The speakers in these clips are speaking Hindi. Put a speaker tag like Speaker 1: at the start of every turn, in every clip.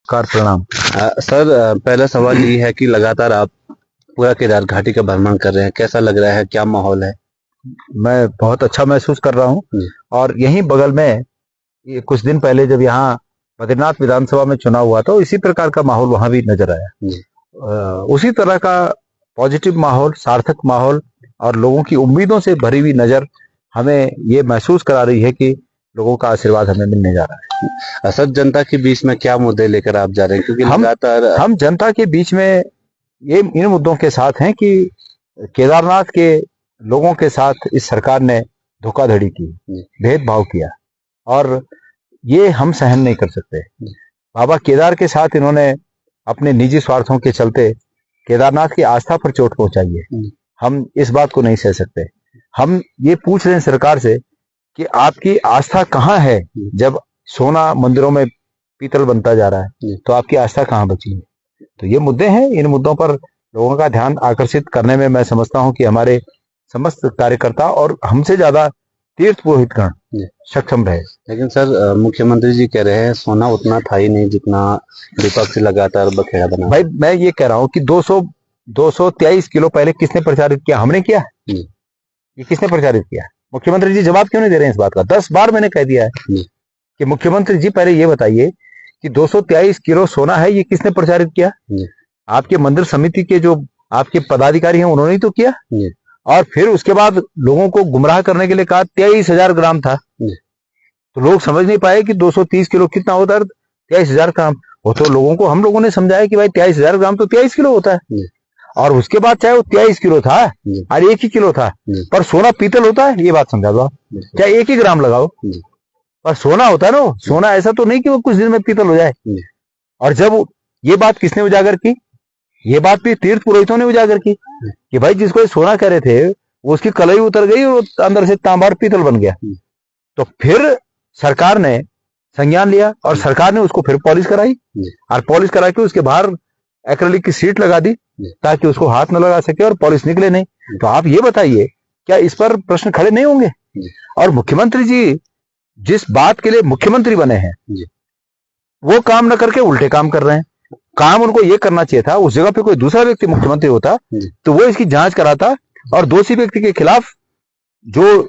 Speaker 1: कार प्रणाम।
Speaker 2: सर, पहला सवाल ये है कि लगातार आप पूरा केदार घाटी का भ्रमण कर रहे हैं, कैसा लग रहा है, क्या माहौल है?
Speaker 1: मैं बहुत अच्छा महसूस कर रहा हूँ। और यहीं बगल में ये कुछ दिन पहले जब यहाँ बद्रीनाथ विधानसभा में चुनाव हुआ था, इसी प्रकार का माहौल वहां भी नजर आया। उसी तरह का पॉजिटिव माहौल, सार्थक माहौल और लोगों की उम्मीदों से भरी हुई नजर हमें ये महसूस करा रही है कि लोगों का आशीर्वाद हमें मिलने जा रहा है।
Speaker 2: असद जनता के बीच में क्या मुद्दे लेकर आप जा रहे हैं, क्योंकि लगातार
Speaker 1: हम जनता के बीच में ये इन मुद्दों के साथ हैं कि केदारनाथ के लोगों के साथ इस सरकार ने धोखाधड़ी की, भेदभाव किया और ये हम सहन नहीं कर सकते। बाबा केदार के साथ इन्होंने अपने निजी स्वार्थों के चलते केदारनाथ की आस्था पर चोट पहुंचाई है। हम इस बात को नहीं सह सकते। हम ये पूछ रहे हैं सरकार से कि आपकी आस्था कहाँ है? जब सोना मंदिरों में पीतल बनता जा रहा है तो आपकी आस्था कहाँ बची है? तो ये मुद्दे हैं। इन मुद्दों पर लोगों का ध्यान आकर्षित करने में मैं समझता हूं कि हमारे समस्त कार्यकर्ता और हमसे ज्यादा तीर्थ पुरोहितगण सक्षम रहे।
Speaker 2: लेकिन सर, मुख्यमंत्री जी कह रहे हैं सोना उतना था ही नहीं जितना विपक्ष लगातार बखेड़ा बना।
Speaker 1: भाई, मैं ये कह रहा हूं कि 223 किलो पहले किसने प्रचारित किया? हमने किया? ये किसने प्रचारित किया? मुख्यमंत्री जी जवाब क्यों नहीं दे रहे हैं इस बात का? 10 बार मैंने कह दिया है कि मुख्यमंत्री जी पहले ये बताइए कि 223 किलो सोना है, ये किसने प्रचारित किया? आपके मंदिर समिति के जो आपके पदाधिकारी हैं उन्होंने ही तो किया। और फिर उसके बाद लोगों को गुमराह करने के लिए कहा 23,000 ग्राम था। तो लोग समझ नहीं पाए कि 230 किलो कितना होता है। 23,000 ग्राम वो तो लोगों को हम लोगों ने समझाया कि भाई 23,000 ग्राम तो 23 किलो होता है। और उसके बाद चाहे वो 23 किलो था और 1 ही किलो था, पर सोना पीतल होता है, ये बात समझा दो आप। चाहे 1 ही ग्राम लगाओ, पर सोना होता है ना। सोना ऐसा तो नहीं कि वो कुछ दिन में पीतल हो जाए। और जब ये बात किसने उजागर की? ये बात भी तीर्थ पुरोहितों ने उजागर की कि भाई जिसको सोना कह रहे थे वो उसकी कलई उतर गई और अंदर से तांबा और पीतल बन गया। तो फिर सरकार ने संज्ञान लिया और सरकार ने उसको फिर पॉलिश कराई और पॉलिश करा के उसके बाहर एक्रेलिक की सीट लगा दी ताकि उसको हाथ न लगा सके और पॉलिश निकले नहीं। तो आप ये बताइए, क्या इस पर प्रश्न खड़े नहीं होंगे? और मुख्यमंत्री जी जिस बात के लिए मुख्यमंत्री बने हैं वो काम न करके उल्टे काम कर रहे हैं। काम उनको ये करना चाहिए था, उस जगह पे कोई दूसरा व्यक्ति मुख्यमंत्री होता तो वो इसकी जांच कराता और दोषी व्यक्ति के खिलाफ जो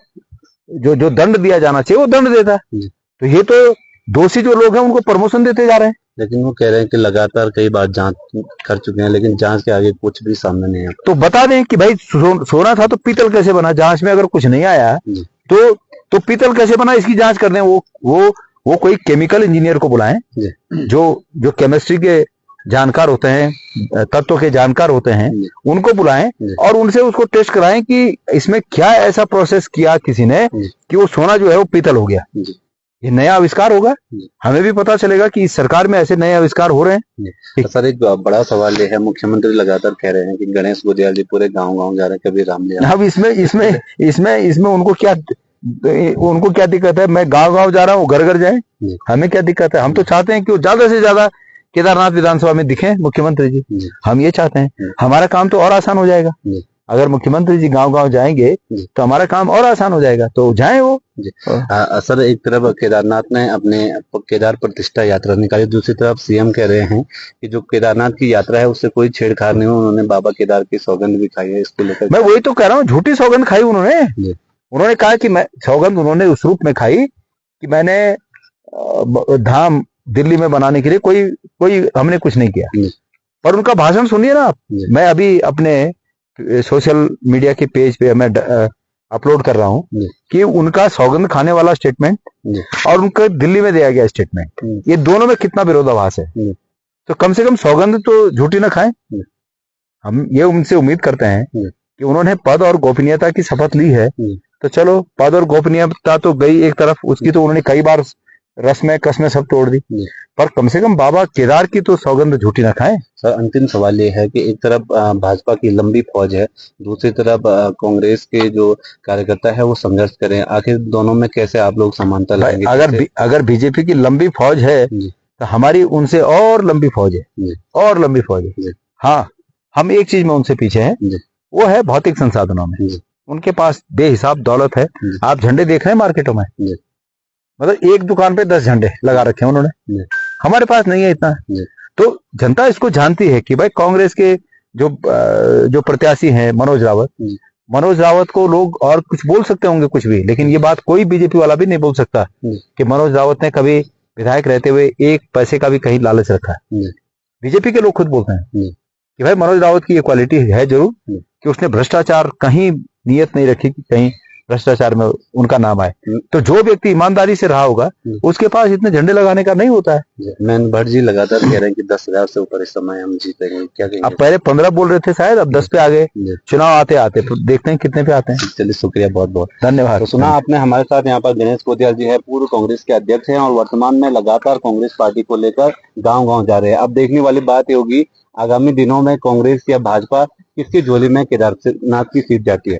Speaker 1: जो जो दंड दिया जाना चाहिए वो दंड देता। तो ये तो दोषी जो लोग हैं उनको प्रमोशन देते जा रहे हैं।
Speaker 2: लेकिन वो कह रहे हैं कि लगातार कई बार जांच कर चुके हैं लेकिन जांच के आगे कुछ भी सामने नहीं आया।
Speaker 1: तो बता दें कि भाई सोना था तो पीतल कैसे बना? जांच में अगर कुछ नहीं आया तो पीतल कैसे बना, इसकी जांच कर दें। वो कोई केमिकल इंजीनियर को बुलाएं जो केमिस्ट्री के जानकार होते हैं, तत्व के जानकार होते हैं, उनको बुलाएं और उनसे उसको टेस्ट कराएं कि इसमें क्या ऐसा प्रोसेस किया किसी ने कि वो सोना जो है वो पीतल हो गया। ये नया आविष्कार होगा, हमें भी पता चलेगा कि इस सरकार में ऐसे नए आविष्कार हो रहे हैं।
Speaker 2: सर, एक बड़ा सवाल ये है, मुख्यमंत्री लगातार कह रहे हैं कि गणेश गुदियाल जी पूरे गांव-गांव जा रहे हैं, कभी रामलीला।
Speaker 1: अब इसमें उनको क्या दिक्कत है? मैं गांव-गांव जा रहा हूँ, घर घर जाए, हमें क्या दिक्कत है? हम तो चाहते हैं कि वो ज्यादा से ज्यादा केदारनाथ विधानसभा में दिखे मुख्यमंत्री जी। हम ये चाहते हैं, हमारा काम तो और आसान हो जाएगा। अगर मुख्यमंत्री जी गांव-गांव जाएंगे तो हमारा काम और आसान हो जाएगा, तो जाएं वो।
Speaker 2: सर, एक तरफ केदारनाथ ने अपने केदार प्रतिष्ठा यात्रा निकाली, दूसरी तरफ सीएम कह रहे हैं कि जो केदारनाथ की यात्रा है उससे कोई छेड़छाड़ नहीं हो, उन्होंने बाबा केदार की सौगंध भी खाई है। इसको लेकर
Speaker 1: मैं वही तो कह रहा हूँ, झूठी सौगंध खाई उन्होंने कहा कि मैं सौगंध उन्होंने उस रूप में खाई कि मैंने धाम दिल्ली में बनाने के लिए कोई हमने कुछ नहीं किया। पर उनका भाषण सुनिए ना आप। मैं अभी अपने सोशल मीडिया के पेज पे मैं अपलोड कर रहा हूँ कि उनका सौगंध खाने वाला स्टेटमेंट और उनका दिल्ली में दिया गया स्टेटमेंट, ये दोनों में कितना विरोधाभास है। तो कम से कम सौगंध तो झूठी ना खाएं। हम ये उनसे उम्मीद करते हैं कि उन्होंने पद और गोपनीयता की शपथ ली है, तो चलो पद और गोपनीयता तो गई एक तरफ, उसकी तो उन्होंने कई बार रस्में कसमें सब तोड़ दी, पर कम से कम बाबा केदार की तो सौगंध झूठी ना खाएं।
Speaker 2: सर, अंतिम सवाल ये है कि एक तरफ भाजपा की लंबी फौज है, दूसरी तरफ कांग्रेस के जो कार्यकर्ता है वो संघर्ष करें, आखिर दोनों में कैसे आप लोग समानता लाएंगे?
Speaker 1: अगर बीजेपी की लंबी फौज है तो हमारी उनसे और लंबी फौज है, और लंबी फौज है। हाँ, हम एक चीज में उनसे पीछे हैं, वो है भौतिक संसाधनों में। उनके पास बेहिसाब दौलत है। आप झंडे देख रहे हैं मार्केटों में, मतलब एक दुकान पे 10 झंडे लगा रखे हैं उन्होंने। हमारे पास नहीं है इतना।
Speaker 2: जी।
Speaker 1: तो जनता इसको जानती है कि भाई कांग्रेस के जो प्रत्याशी हैं मनोज रावत को लोग और कुछ बोल सकते होंगे कुछ भी, लेकिन ये बात कोई बीजेपी वाला भी नहीं बोल सकता कि मनोज रावत ने कभी विधायक रहते हुए एक पैसे का भी कहीं लालच रखा है। बीजेपी के लोग खुद बोलते हैं कि भाई मनोज रावत की ये क्वालिटी है जरूर कि उसने भ्रष्टाचार कहीं नियत नहीं रखी कि कहीं भ्रष्टाचार में उनका नाम आए। तो जो व्यक्ति ईमानदारी से रहा होगा उसके पास इतने झंडे लगाने का नहीं होता है।
Speaker 2: मैन भट्ट जी लगातार कह रहे हैं कि 10,000 से ऊपर इस समय हम जीतेंगे, क्या कहेंगे?
Speaker 1: अब पहले 15 बोल रहे थे शायद, अब 10 पे आ गए। चुनाव आते आते तो देखते हैं कितने पे आते हैं।
Speaker 2: चलिए, शुक्रिया, बहुत बहुत
Speaker 1: धन्यवाद।
Speaker 2: तो सुना आपने, हमारे साथ यहाँ पर गणेश कोतियाल जी है, पूर्व कांग्रेस के अध्यक्ष हैं और वर्तमान में लगातार कांग्रेस पार्टी को लेकर गाँव-गाँव जा रहे हैं। अब देखने वाली बात ये होगी आगामी दिनों में कांग्रेस या भाजपा किसकी झोली में केदारनाथ की सीट जाती है।